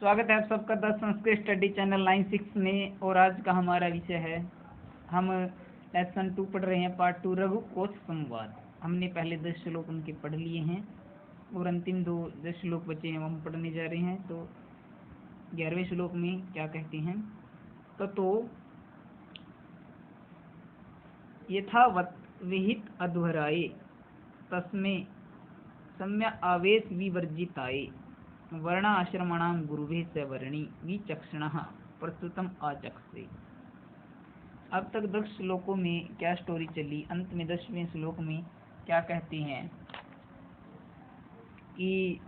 स्वागत है आप सबका द संस्कृत स्टडी चैनल 96 में। और आज का हमारा विषय है, हम लेसन 2 पढ़ रहे हैं, पार्ट 2 रघु कोश संवाद। हमने पहले 10 श्लोक उनके पढ़ लिए हैं और अंतिम 10 श्लोक बचे हैं, वो हम पढ़ने जा रहे हैं। तो 11वें श्लोक में क्या कहते हैं, तो यथावत विहित अध्वराये तस्मे सम्य आवेश विवर्जिताये वर्णाश्रमणाम गुरुवे सवर्णी विचक्षणः प्रस्तुतम आचक्षते। अब तक 10 श्लोकों में क्या स्टोरी चली, अंत में 10वें श्लोक में क्या कहते हैं कि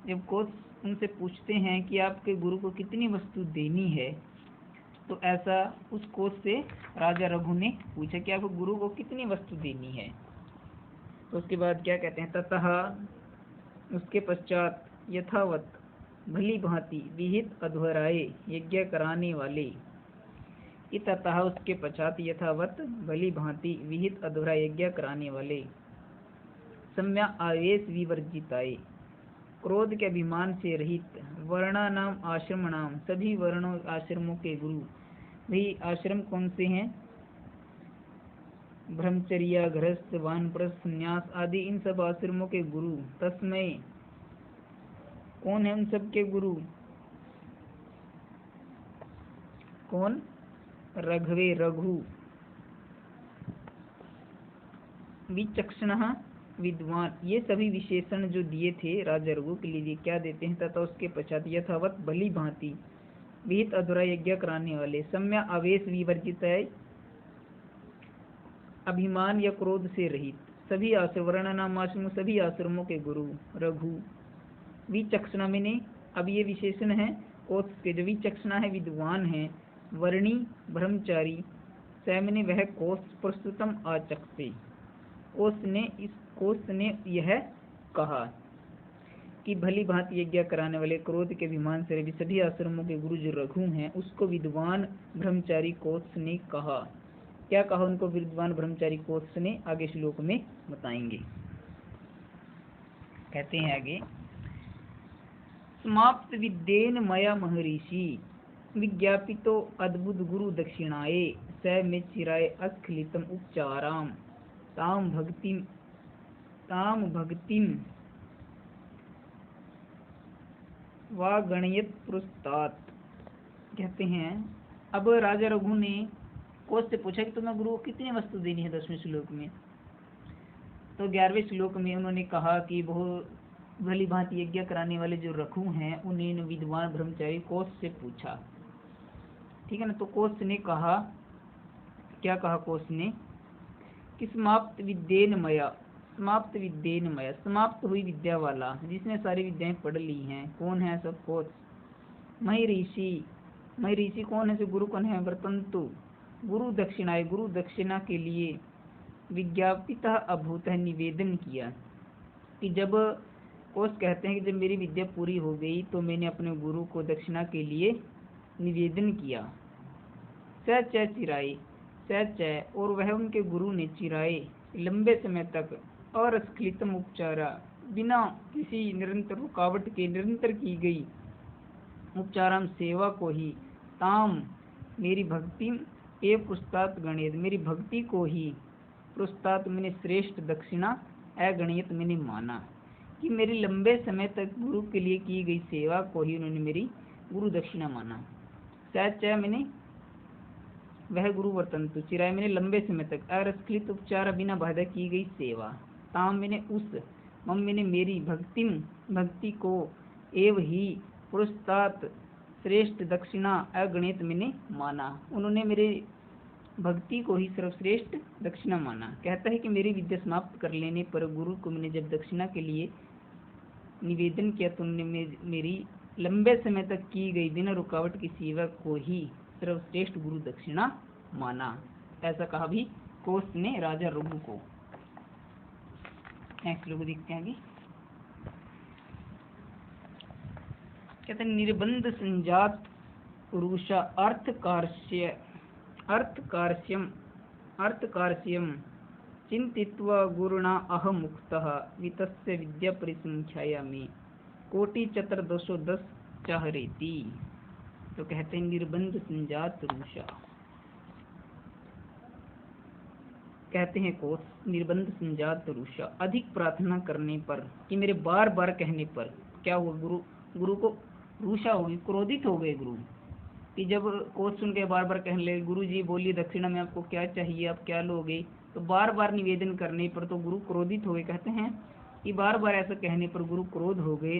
जब कोश उनसे पूछते हैं कि आपके गुरु को कितनी वस्तु देनी है, तो ऐसा उस कोश से राजा रघु ने पूछा कि आपको गुरु को कितनी वस्तु देनी है। तो उसके बाद क्या कहते हैं, ततः उसके पश्चात यथावत भली भांति विहित अध्वराये यज्ञ कराने वाले, ततः उसके पश्चात यथावत भली भांति विहित अध्वराये यज्ञ कराने वाले सम्या आवेश विवर्जिताये क्रोध के अभिमान से रहित वर्णा नाम आश्रम नाम सभी वर्णों आश्रमों के गुरु। भी आश्रम कौन से हैं? ब्रह्मचर्या, गृहस्थ, वानप्रस्थ, संन्यास आदि इन सब आश्रमों के गुरु। तस्मय कौन है उन सब के गुरु? कौन? रघवे रघु। विचक्षणः विद्वान। ये सभी विशेषण जो दिए थे राजा रघु के लिए क्या देते हैं, तथा उसके पश्चात यथावत भली भांति विहित अध्वराये यज्ञ कराने वाले सम्या आवेश विवर्जित है अभिमान या क्रोध से रहित सभी आश्रम वर्ण नाम आश्रम सभी आश्रमों के गुरु रघु। विचक्षणा मैंने अब ये विशेषण है कोश के, जो विचक्षणा है विद्वान है, वर्णी ब्रह्मचारी, सैमने वह कोश प्रस्तुतम आचक्षते कोश ने यह कहा कि भली भांति यज्ञ कराने वाले क्रोध के अभिमान से रहित सभी आश्रमों के गुरु जो रघु हैं, उसको विद्वान ब्रह्मचारी कोश ने कहा। क्या कहा उनको विद्वान ब्रह्मचारी कोश ने, आगे श्लोक में बताएंगे। कहते हैं आगे, समाप्त विद्येन मया महर्षि विज्ञापितो अद्भुत गुरु दक्षिणाये स में चिराय अस्खलितम उपचाराम ताम भक्तिम वा गणयत पुरस्तात। कहते हैं अब राजा रघु ने कोश से पूछा कि तुम्हें गुरु को कितनी वस्तु देनी है 10वें श्लोक में। तो 11वें श्लोक में उन्होंने कहा कि बहुत भली भांति यज्ञ कराने वाले जो रघु हैं उन्हें विद्वान ब्रह्मचारी कोश से पूछा, ठीक है ना। तो कोश ने कहा, क्या कहा कोश ने कि समाप्त विद्येन मया, समाप्त विद्येन मया, समाप्त हुई विद्या वाला, जिसने सारी विद्याएं पढ़ ली हैं। कौन है सब? कोश। महर्षि कौन है? जो गुरु कौन है? वर्तंतु गुरु दक्षिणाए, गुरु दक्षिणा के लिए विज्ञापित अभूत है, निवेदन किया। कि जब कोश कहते हैं कि जब मेरी विद्या पूरी हो गई तो मैंने अपने गुरु को दक्षिणा के लिए निवेदन किया। स च चिराए, स और वह उनके गुरु ने चिराए लंबे समय तक और अस्खलितम उपचारा बिना किसी निरंतर रुकावट के निरंतर की गई उपचाराम सेवा को ही ताम मेरी भक्ति ए पुरस्तात गणित, मेरी भक्ति को ही पुरस्तात मैंने श्रेष्ठ दक्षिणा अगणित मैंने माना। कि मेरी लंबे समय तक गुरु के लिए की गई सेवा को ही उन्होंने मेरी गुरु दक्षिणा माना। च मैंने वह गुरु वर्तंतु, चिराय मैंने लंबे समय तक, अस्खलित उपचार बिना बाधा की गई सेवा, ताम मैंने उस, मम मैंने मेरी, भक्ति को, एव ही पुरस्तात श्रेष्ठ दक्षिणा अगणित मैंने माना। उन्होंने मेरे भक्ति को ही सर्वश्रेष्ठ दक्षिणा माना। कहता है कि मेरी विद्या समाप्त कर लेने पर गुरु को मैंने जब दक्षिणा के लिए निवेदन किया तो उन्होंने मेरी लंबे समय तक की गई बिना रुकावट की सेवा को ही सर्वश्रेष्ठ गुरु दक्षिणा माना। ऐसा कहा भी कोश ने राजा रघु को। नेक्स्ट लोग देखते हैं आगे। कहते हैं निर्बंध संजात पुरुषा अर्थकार्यम चिंतित्वा गुरुणा अहमुक्तः वितस्य विद्या परिसंख्याया में कोटि 1410 चाहरेती। तो कहते हैं निर्बंध संजात रूषा। कहते हैं कोश निर्बंध संजात रूषा, अधिक प्रार्थना करने पर कि मेरे बार बार कहने पर क्या हुआ, गुरु को रूषा होगी, क्रोधित हो गए गुरु कि जब कोश सुन के बार बार कहने लगे गुरु जी बोलिए दक्षिणा में आपको क्या चाहिए, आप क्या लोगे। तो बार बार निवेदन करने पर तो गुरु क्रोधित हो गए। कहते हैं कि बार बार ऐसा कहने पर गुरु क्रोध हो गए।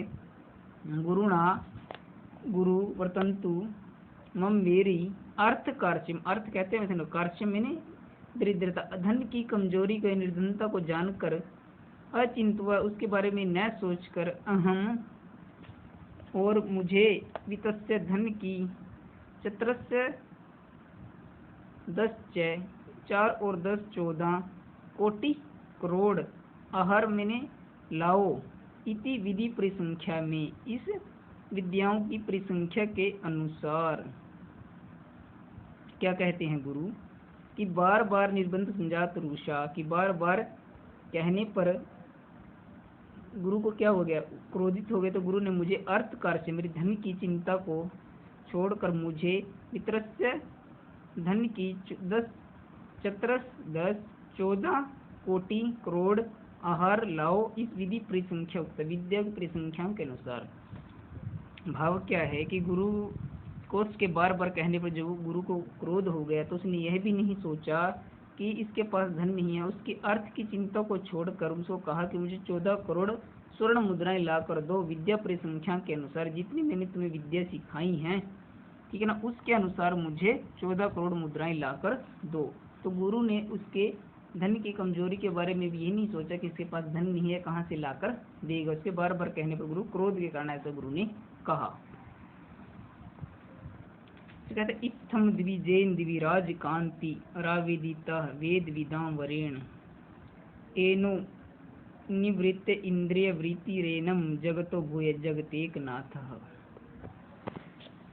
गुरु वर्तंतु मम मेरी अर्थ कार्चिम, अर्थ कहते हैं कार्चिम मैंने दरिद्रता, धन की कमजोरी को निर्धनता को जानकर अचिंत हुआ, उसके बारे में न सोचकर अहम और मुझे वित्तस्य धन की चतुरस्य 10 4 और 10 14 कोटि करोड़ आहार मैंने लाओ इति विधि परिसंख्या में, इस विद्याओं की परिसंख्या के अनुसार। क्या कहते हैं गुरु कि बार बार निर्बंध संजात रूषा, कि बार बार कहने पर गुरु को क्या हो गया, क्रोधित हो गए। तो गुरु ने मुझे अर्थ कार्य से मेरी धन की चिंता को छोड़कर मुझे वित्रस्य धन की 10 14 कोटि करोड़ आहार लाओ, इस विधि परिसंख्या उक्त विद्या की परिसंख्याओं के अनुसार। भाव क्या है कि गुरु को उसके बार बार कहने पर जब गुरु को क्रोध हो गया तो उसने यह भी नहीं सोचा कि इसके पास धन नहीं है, उसके अर्थ की चिंता को छोड़कर उसको कहा कि मुझे 14 करोड़ स्वर्ण मुद्राएं ला कर दो, विद्या परिसंख्या के अनुसार जितनी मैंने तुम्हें विद्या सिखाई हैं, ठीक है ना, उसके अनुसार मुझे 14 करोड़ मुद्राएं ला कर दो। तो गुरु ने उसके धन की कमजोरी के बारे में भी ये नहीं सोचा कि इसके पास धन नहीं है, कहाँ से लाकर देगा। उसके बार बार कहने पर गुरु क्रोध के कारण ऐसा गुरु ने कहा। कहते इत्थम द्विजेन द्विराज कांति रावेदिता वेद विदाम वरेण एनो निवृत्त इंद्रिय वृत्ति रेनम जगतो भूय जगतेक नाथ।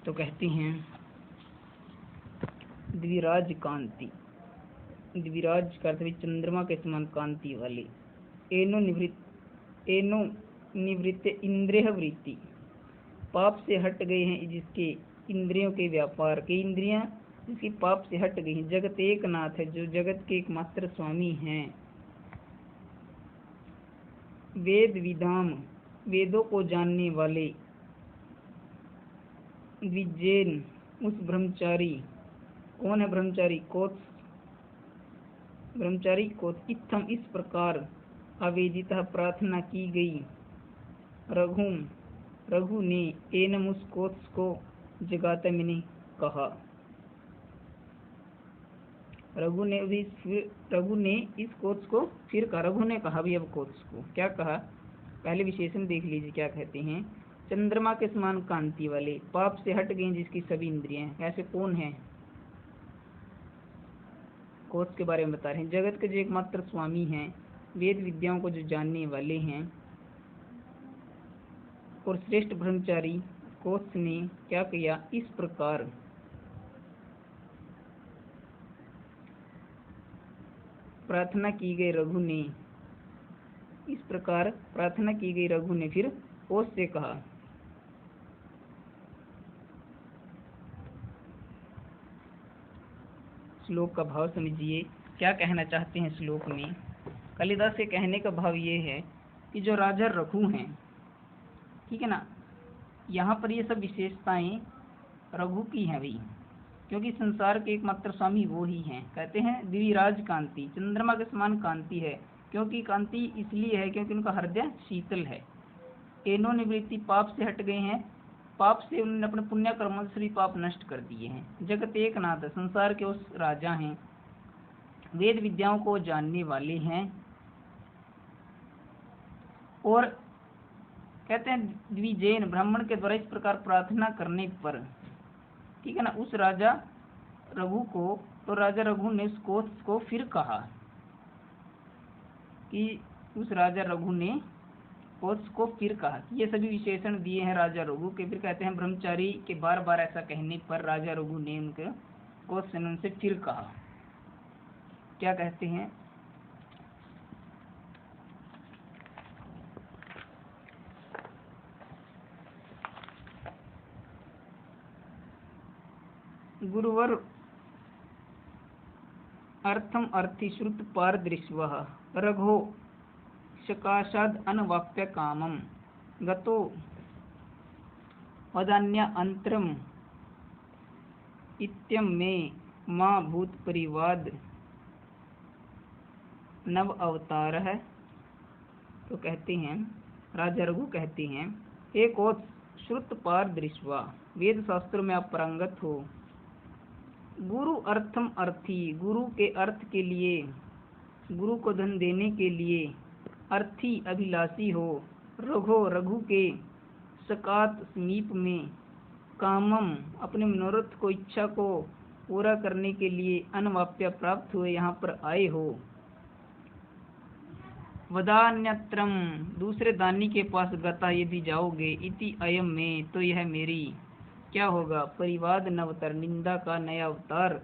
तो कहते हैं द्विराज कांति, द्विराज का अर्थ चंद्रमा के समान कांति वाले, एनो निवृत्त इंद्रिय वृत्ति, पाप से हट गए हैं जिसके इंद्रियों के व्यापार के, इंद्रियां जिसकी पाप से हट गई हैं, जगत एक नाथ है जो जगत के एकमात्र स्वामी हैं, वेद विदाम वेदों को जानने वाले, द्विजेन उस ब्रह्मचारी, कौन है ब्रह्मचारी, कोत्स, ब्रह्मचारी कोत्स, इत्थम इस प्रकार आवेदिता प्रार्थना की गई, रघु ने एनम उस कोत्स को जगाता मैंने कहा, रघु ने इस कोत्स को फिर कहा, रघु ने कहा भी अब कोत्स को क्या कहा, पहले विशेषण देख लीजिए क्या कहते हैं, चंद्रमा के समान कांति वाले, पाप से हट गई जिसकी सभी इंद्रियां, ऐसे कौन है, कोत्स के बारे में बता रहे हैं, जगत के जो एकमात्र स्वामी हैं, वेद विद्याओं को जो जानने वाले हैं, और श्रेष्ठ ब्रह्मचारी कोत्स ने क्या किया, इस प्रकार प्रार्थना की गई रघु ने, इस प्रकार प्रार्थना की गई रघु ने फिर कोत्स से कहा। श्लोक का भाव समझिए, क्या कहना चाहते हैं श्लोक में। कालिदास के कहने का भाव ये है कि जो राजा रघु हैं, ठीक है ना, यहाँ पर ये सब विशेषताएं रघु की हैं भाई, क्योंकि संसार के एकमात्र स्वामी वो ही हैं। कहते हैं द्विराज कांति, चंद्रमा के समान कांति है, क्योंकि कांति इसलिए है क्योंकि उनका हृदय शीतल है। एनो निवृत्ति, पाप से हट गए हैं, पाप से उन्होंने अपने पुण्य कर्मों से सभी पाप नष्ट कर दिए हैं। जगत एक नाथ, संसार के उस राजा हैं, वेद विद्याओं को जानने वाले हैं, और कहते हैं द्विजेन ब्राह्मण के द्वारा इस प्रकार प्रार्थना करने पर, ठीक है ना, उस राजा रघु को, तो राजा रघु ने उस कोत्स को फिर कहा कि उस राजा रघु ने कोत्स को फिर कहा, ये सभी विशेषण दिए हैं राजा रघु के। फिर कहते हैं ब्रह्मचारी के बार बार ऐसा कहने पर राजा रघु ने उनके कोत्स ने उनसे फिर कहा, क्या कहते हैं, गुरुवर अर्थम अर्थी श्रुत पारदृश्वः रघो सकाशाद अनवाप्य कामम गतो वदान्य अंतरम इत्यम में माँ भूत परिवाद नव अवतार है। तो कहते हैं राजा रघु कहते हैं, एक और श्रुत पारदृश्वा, वेद शास्त्रों में आप पारंगत हो। गुरु अर्थम अर्थी, गुरु के अर्थ के लिए, गुरु को धन देने के लिए अर्थी अभिलाषी हो। रघु रघु के सकात समीप में, कामम अपने मनोरथ को, इच्छा को पूरा करने के लिए अनवाप्य प्राप्त हुए यहाँ पर आए हो। वदान्यत्रम, दूसरे दानी के पास गता यदि जाओगे, इति अयम में, तो यह मेरी क्या होगा, परिवाद नवतर, निंदा का नया अवतार।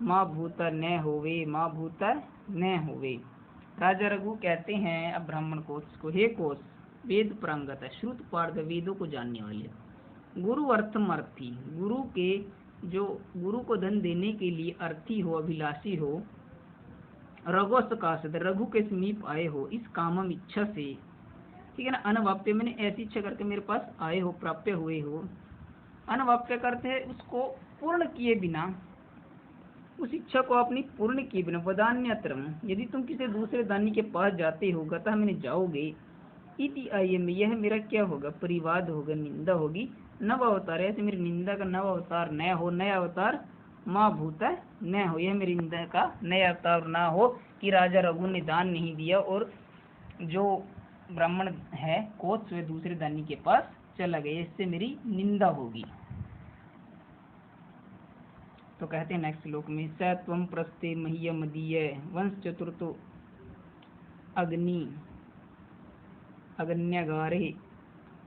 माँ भूता न होवे, माँ भूता न होवे। राजा रघु कहते हैं अब ब्राह्मण कोश को, हे कोश, वेद प्रांगत है, श्रुत पार्थ, वेदों को जानने वाले, गुरु अर्थम अर्थी, गुरु के जो गुरु को धन देने के लिए अर्थी हो, अभिलाषी हो। रघु सकाशद, रघु के समीप आए हो, इस कामम इच्छा से, ठीक है ना। अनवाप्य मैंने ऐसी इच्छा करके मेरे पास आए हो, प्राप्य हुए हो। अनवाप्य करते हैं उसको पूर्ण किए बिना, उस इच्छा को अपनी पूर्ण किए बिना। वदान्यत्रम, यदि तुम किसी दूसरे दानी के पास जाते हो, गता मैंने जाओगे, इति अयम, यह मेरा क्या होगा, परिवाद होगा, निंदा होगी। नव अवतार, ऐसे मेरी निंदा का नव अवतार न हो, नया अवतार माँ भूता न हो, यह मेरी निंदा का नया अवतार ना हो कि राजा रघु ने दान नहीं दिया और जो ब्राह्मण है कोश वे दूसरे दानी के पास चला गया, इससे मेरी निंदा होगी। तो कहते हैं नेक्स्ट श्लोक में, स त्वं प्रस्ते मह्यमदीय वंश चतुर्थो अग्नि अग्न्यगारे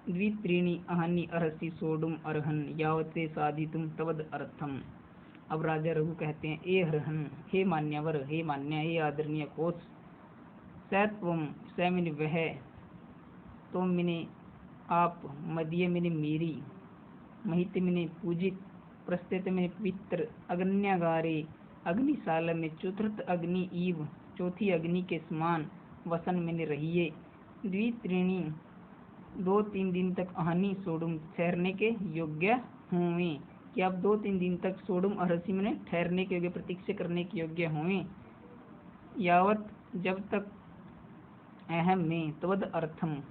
द्वित्रीणि अहनि अर्हसि सोढुम अर्हन् यावते साधितुम तवद अर्थम। अब राजा रघु कहते हैं, ए हरहन, हे मान्यवर, हे मान्य, हे आदरणीय कोश, सत्वम, स मैंने वह, तो मैंने आप, मदीय मैंने मेरी, महित मैंने पूजित, प्रस्थित मैंने पवित्र, अग्न्यागारे अग्निशाला में, चतुर्थ अग्नि ईव, चौथी अग्नि के समान, वसन मैंने रहिए, द्वित्रीणी 2-3 दिन तक, अहनी सोडुम ठहरने के योग्य हुए, कि आप 2-3 दिन तक सोडुम अरसी में ठहरने के योग्य, प्रतीक्षा करने के योग्य हुए। यावत, जब तक, अहम में, तवद अर्थम,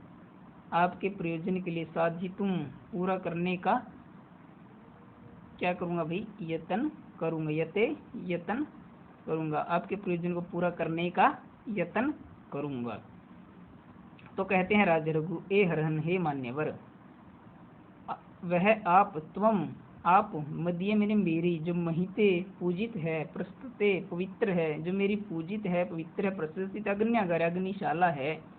आपके प्रयोजन के लिए, साधितुम, पूरा करने का क्या करूँगा भाई, यत्न करूँगा, यत्न करूँगा, आपके प्रयोजन को पूरा करने का यत्न करूँगा। तो कहते हैं राजा रघु, ए हरहन, हे मान्यवर, वह आप, त्वम आप, मदीय मैंने मेरी, जो महिते पूजित है, प्रस्तुते पवित्र है, जो मेरी पूजित है, पवित्र है, प्रस्तुत अग्न्यागार अग्निशाला है,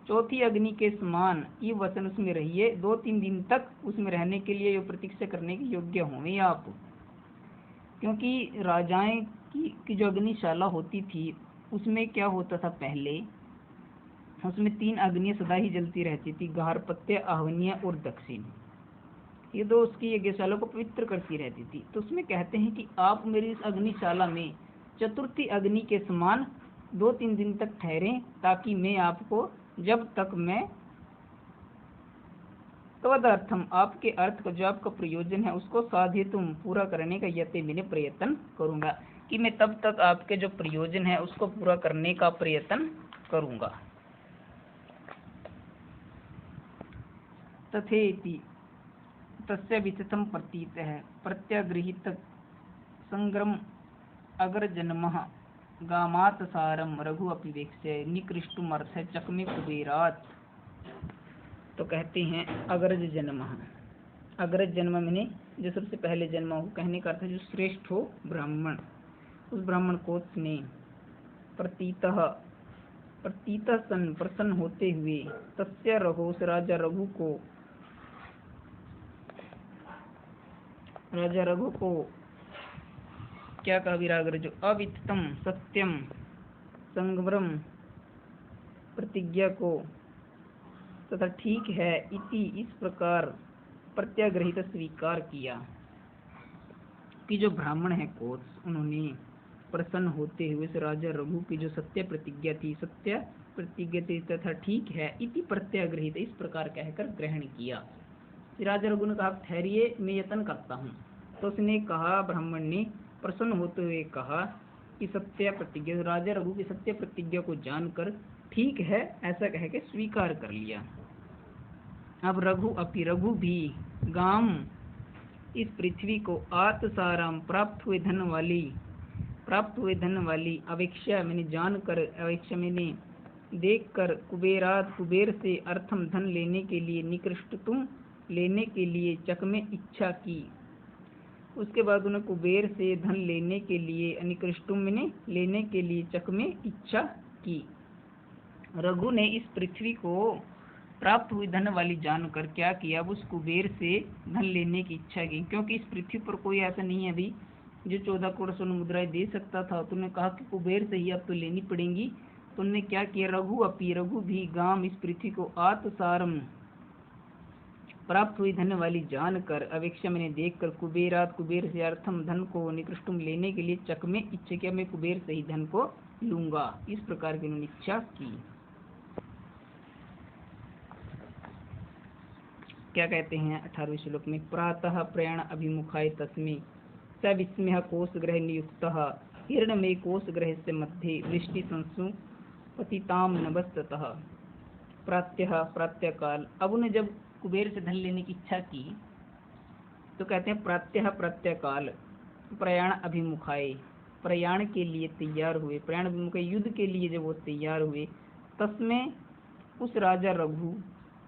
चौथी अग्नि के समान, ये वचन उसमें रहिए, 2-3 दिन तक उसमें रहने के लिए प्रतीक्षा करने के योग्य होंगे आप। क्योंकि राजाएं की जो अग्निशाला होती थी उसमें क्या होता था, पहले उसमें 3 अग्नियां सदा ही जलती रहती थी, गार्हपत्य, आहवनीय और दक्षिण, ये 2 उसकी यज्ञशाला को पवित्र करती रहती थी। तो उसमें कहते हैं कि आप मेरी इस अग्निशाला में चतुर्थी अग्नि के समान 2-3 दिन तक ठहरें, ताकि मैं आपको, जब तक मैं, तवदर्थम, आपके अर्थ का, जो आपका प्रयोजन है उसको साधितुम, पूरा करने का यते मैंने प्रयत्न करूंगा, कि मैं तब तक आपके जो प्रयोजन है उसको पूरा करने का प्रयत्न करूंगा। तथेति तस्य वितथम प्रतीत है, प्रत्यागृहित संग्रम अग्र जन्मः गामात सारम रघु अपिवेक्ष्य निकृष्टुम अर्थ चकमे कुबेरात। तो कहते हैं अग्रज जन्म, अग्रज जन्म मैंने जो सबसे पहले जन्म हो, कहने का अर्थ है जो श्रेष्ठ हो ब्राह्मण, उस ब्राह्मण कोश ने, प्रतीतः सन, प्रसन्न होते हुए, तस्य रघु, राजा रघु को, राजा रघु को क्या कहा विरागर, जो अवितम सत्यम संग्रम प्रतिज्ञा को तथा ठीक है इति इस प्रकार प्रत्याग्रहित स्वीकार किया। कि जो ब्राह्मण है कोस, उन्होंने प्रसन्न होते हुए से राजा रघु की जो सत्य प्रतिज्ञा थी तथा ठीक है इति प्रत्याग्रहित, इस प्रकार कहकर ग्रहण किया। राजा रघु ने कहा ठहरिए, मैं यत्न करता हूँ। तो उसने कहा, ब्राह्मण ने प्रसन्न होते हुए कहा कि सत्य प्रतिज्ञा, राजा रघु की सत्य प्रतिज्ञा को जानकर ठीक है ऐसा कह के स्वीकार कर लिया। अब रघु भी गाम, इस पृथ्वी को आत्साराम प्राप्त हुए धन वाली अवेक्षा मैंने जानकर, अवेक्षा मैंने देखकर, कुबेर से अर्थम धन लेने के लिए, निकृष्टतुम लेने के लिए चकमे इच्छा की। उसके बाद उन्हें कुबेर से धन लेने के लिए, अनिकृष्टुम मैंने लेने के लिए चकमे इच्छा की। रघु ने इस पृथ्वी को प्राप्त हुई धन वाली जानकर क्या किया, अब उस कुबेर से धन लेने की इच्छा की, क्योंकि इस पृथ्वी पर कोई ऐसा नहीं है अभी जो 14 करोड़ स्वर्ण मुद्राएं दे सकता था। तो उन्होंने कहा कि कुबेर से ही अब तो लेनी पड़ेंगी। तो उन्होंने क्या किया, रघु भी गाम, इस पृथ्वी को आत्सारम प्राप्त हुई धन वाली जानकर, अवेक्षा मैंने देखकर, कुबेर से अर्थम धन को, निकृष्टुम लेने के लिए चकमे इच्छा किया, मैं कुबेर से ही धन को लूंगा, इस प्रकार की उन्होंने इच्छा की। क्या कहते हैं 18वें श्लोक में, प्रातः प्रयाण अभिमुखाय तस्मै स विस्मय कोशग्रह नियुक्तः हिरण्मय कोशग्रह से मध्ये वृष्टि संसु पतिताम नभस्ततः। प्रातः काल, अब उन्हें जब कुबेर से धन लेने की इच्छा की तो कहते हैं प्रातः काल प्रयाण अभिमुखाय, प्रयाण के लिए तैयार हुए, प्रयाण अभिमुखाय युद्ध के लिए जब वो तैयार हुए, तस्में उस राजा रघु,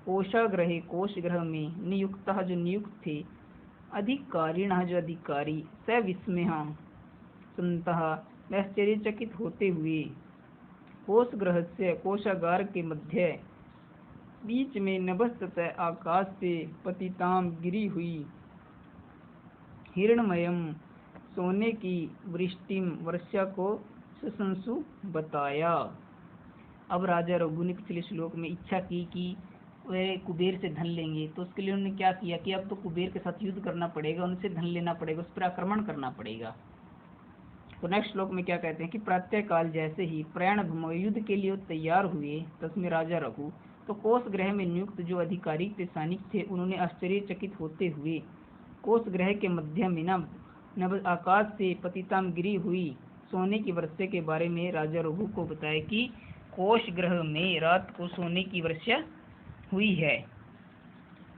कोश ग्रह में, नियुक्त जो नियुक्त थे, अधिकारीण जो अधिकारी, स विस्मय संतः आश्चर्यचकित होते हुए, कोश ग्रह से कोशागार के मध्य बीच में, नभस्त आकाश से, पतिताम गिरी हुई, हिरणमयम सोने की, वृष्टिम वर्षा को सुसंसु बताया। अब राजा रघु ने पिछले श्लोक में इच्छा की कि वे कुबेर से धन लेंगे, तो उसके लिए उन्होंने क्या किया कि अब तो कुबेर के साथ युद्ध करना पड़ेगा, उनसे धन लेना पड़ेगा, उस पर आक्रमण करना पड़ेगा। तो नेक्स्ट श्लोक में क्या कहते हैं कि प्रातः काल जैसे ही प्रयाण भूमि युद्ध के लिए तैयार हुए, तस्में राजा रघु, तो कोष ग्रह में नियुक्त जो अधिकारी थे, सैनिक थे, उन्होंने आश्चर्यचकित होते हुए कोष ग्रह के मध्य में नभ आकाश से पतिताम गिरी हुई सोने की वर्षा के बारे में राजा रघु को बताया कि कोष ग्रह में रात को सोने की वर्षा हुई है।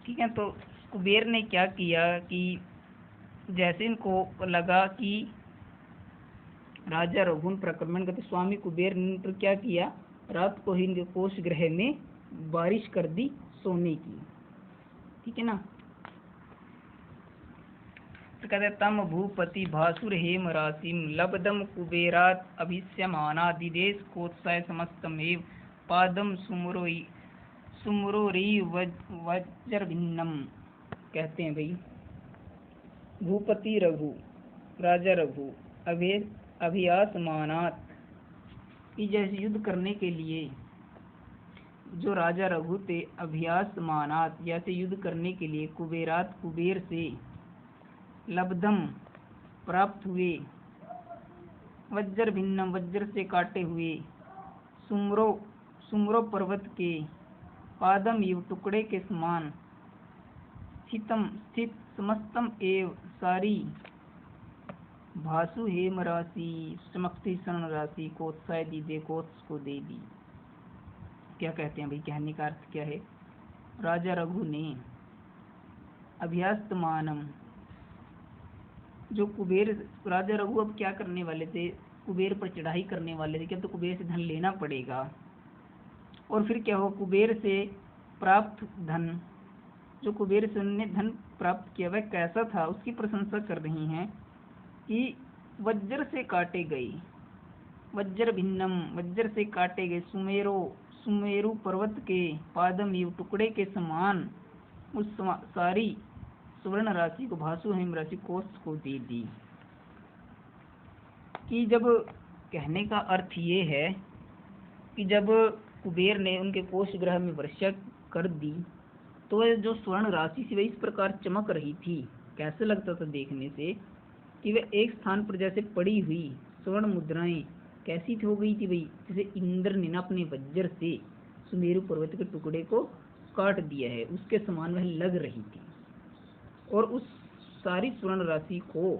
ठीक है, तो कुबेर ने क्या किया कि जैसे इनको लगा कि राजा रघुन प्रक्रमण करते, स्वामी कुबेर ने तो क्या किया, रात को ही कोष ग्रह में बारिश कर दी सोने की। ठीक है ना, तो कहते तम भूपति भासुर हेम राशिम लब्धम कुबेरात अभिष्यमाना दिदेश कोत्साय समस्तमेव पादम सुमरोरी वज्रभिन्नम। कहते हैं भाई भूपति रघु, राजा रघु, अभियासमानात, जैसे युद्ध करने के लिए जो राजा रघु थे, अभियासमानात जैसे युद्ध करने के लिए, कुबेरात कुबेर से, लब्धम प्राप्त हुए, वज्र भिन्नम वज्र से काटे हुए, सुमरो पर्वत के, पादम युव टुकड़े के समान, स्थित समस्तम एव सारी, भासु हेम राशि चमकती स्वर्ण राशि को उत्साह दी दे, कोत्स को दे दी। क्या कहते हैं भाई, कहने का अर्थ क्या है, राजा रघु ने अभ्यास्तमानम, जो कुबेर, राजा रघु अब क्या करने वाले थे, कुबेर पर चढ़ाई करने वाले थे, क्या तो कुबेर से धन लेना पड़ेगा। और फिर क्या हो, कुबेर से प्राप्त धन, जो कुबेर से उन्होंने धन प्राप्त किया वह कैसा था, उसकी प्रशंसा कर रही हैं कि वज्र से काटे गए, वज्र भिन्नम वज्र से काटे गए, सुमेरु पर्वत के, पादम युव टुकड़े के समान, उस सारी स्वर्ण राशि को, भासु हेम राशि कोष को दे दी। कि जब कहने का अर्थ ये है कि जब कुबेर ने उनके कोष ग्रह में वर्षा कर दी तो वह जो स्वर्ण राशि से वह इस प्रकार चमक रही थी, कैसे लगता था देखने से कि वे एक स्थान पर जैसे पड़ी हुई स्वर्ण मुद्राएं कैसी हो गई थी भाई, जैसे इंद्र ने अपने वज्र से सुमेरु पर्वत के टुकड़े को काट दिया है, उसके समान वह लग रही थी। और उस सारी स्वर्ण राशि को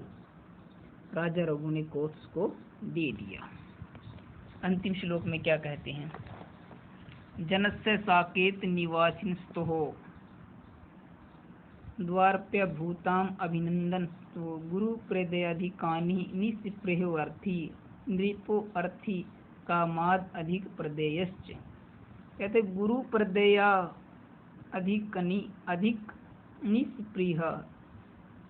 राजा रघु ने कोत्स को दे दिया। अंतिम श्लोक में क्या कहते हैं, जनस्य साकेत निवासिनस्तुः द्वारप्य भूताम अभिनंदन गुरु प्रदयाधिकानि निस्पृहो अर्थी नृपो अर्थी कामाद अधिक प्रदेयश्च। कहते गुरु प्रदया अधिकनि अधिक निस्पृह,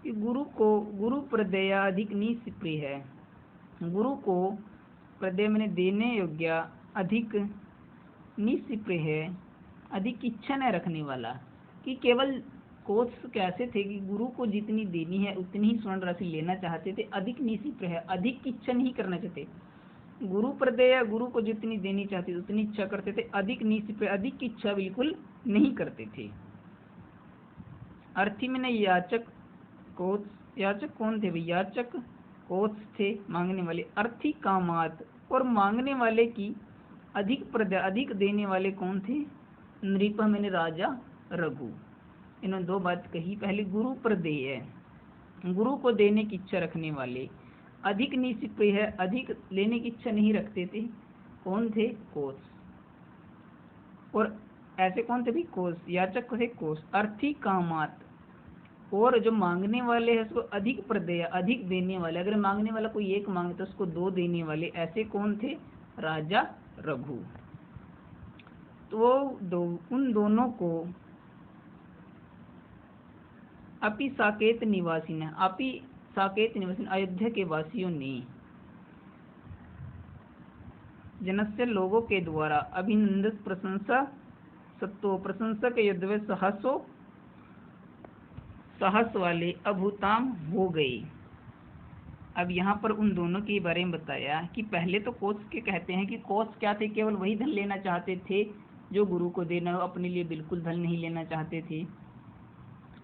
कि गुरु प्रदया अधिक निस्पृह है, गुरु को प्रदय मैंने देने योग्य, अधिक निस्पृह है अधिक इच्छा न रखने वाला। कि केवल कोत्स कैसे थे कि गुरु को जितनी देनी है उतनी ही स्वर्ण राशि लेना चाहते थे, अधिक निस्पृह अधिक इच्छा नहीं करना चाहते। गुरु प्रदय गुरु को जितनी देनी चाहते उतनी इच्छा करते थे, अधिक निस्पृह अधिक इच्छा बिल्कुल नहीं करते थे। अर्थी में नहीं याचक कोत्स, याचक कौन थे भाई, याचक कोत्स थे मांगने वाले, अर्थी कामात और मांगने वाले की अधिक प्रदय अधिक देने वाले कौन थे, नृप मैंने राजा रघु। इन्होंने दो बात कही, पहले गुरु प्रदेय है गुरु को देने की इच्छा रखने वाले, अधिक निस्पृह है अधिक लेने की इच्छा नहीं रखते थे, कौन थे, कोस। और ऐसे कौन थे भी, कोस याचक थे कोस। अर्थी कामात और जो मांगने वाले हैं उसको अधिक प्रदेय अधिक देने वाले, अगर मांगने वाला कोई एक मांगे तो उसको दो देने वाले, ऐसे कौन थे, राजा रघु। तो उन दोनों को अपि साकेत निवासी ने, अपि साकेत निवासी अयोध्या के वासियों ने जनस्य लोगों के द्वारा अभिनंदित प्रशंसा सत्तो प्रशंसा के युद्ध में साहस वाले अभूताम हो गए। अब यहाँ पर उन दोनों के बारे में बताया कि पहले तो कोस के कहते हैं कि कोस क्या थे, केवल वही धन लेना चाहते थे जो गुरु को देना, अपने लिए बिल्कुल धन नहीं लेना चाहते थे।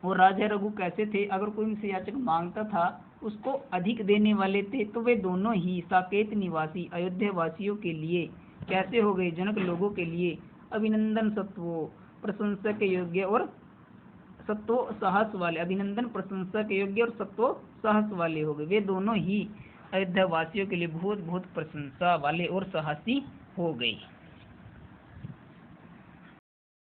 और राजा रघु कैसे थे, अगर कोई उनसे याचक मांगता था उसको अधिक देने वाले थे। तो वे दोनों ही साकेत निवासी अयोध्या वासियों के लिए कैसे हो गए, जनक लोगों के लिए अभिनंदन सत्वो प्रशंसा के योग्य और सत्वो साहस वाले, अभिनंदन प्रशंसा के योग्य और सत्वो साहस वाले हो गए। वे दोनों ही अयोध्या वासियों के लिए बहुत बहुत प्रशंसा वाले और साहसी हो गए।